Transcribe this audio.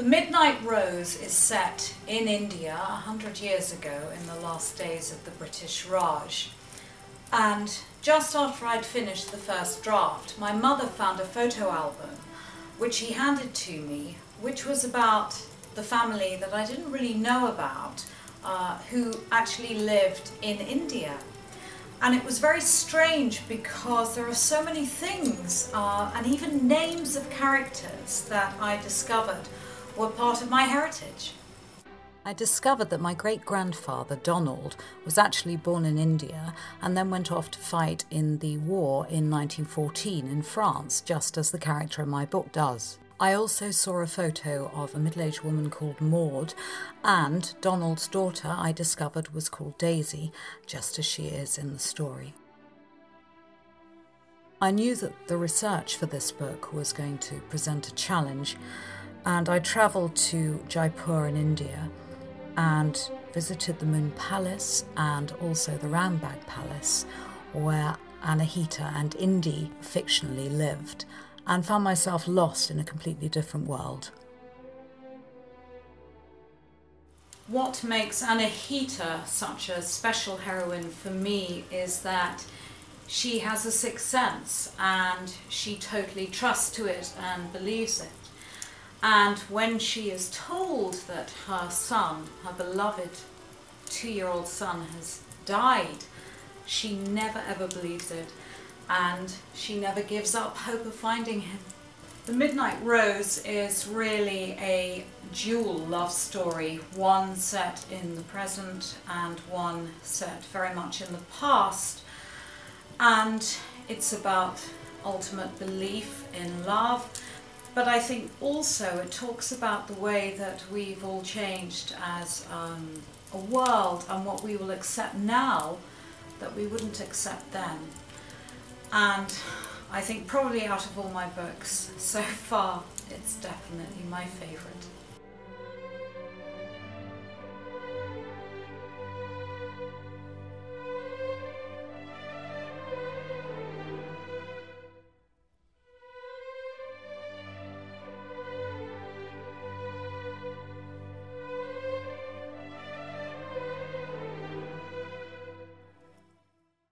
The Midnight Rose is set in India 100 years ago in the last days of the British Raj. And just after I'd finished the first draft, my mother found a photo album which he handed to me, which was about the family that I didn't really know about, who actually lived in India. And it was very strange because there are so many things and even names of characters that I discovered were part of my heritage. I discovered that my great-grandfather, Donald, was actually born in India and then went off to fight in the war in 1914 in France, just as the character in my book does. I also saw a photo of a middle-aged woman called Maud, and Donald's daughter, I discovered, was called Daisy, just as she is in the story. I knew that the research for this book was going to present a challenge, and I travelled to Jaipur in India and visited the Moon Palace and also the Rambagh Palace, where Anahita and Indy fictionally lived, and found myself lost in a completely different world. What makes Anahita such a special heroine for me is that she has a sixth sense and she totally trusts to it and believes it. And when she is told that her son, her beloved 2-year-old son, has died, she never ever believes it, and she never gives up hope of finding him. The Midnight Rose is really a dual love story, one set in the present and one set very much in the past. And it's about ultimate belief in love, but I think also it talks about the way that we've all changed as a world and what we will accept now that we wouldn't accept then. And I think probably out of all my books so far, it's definitely my favourite.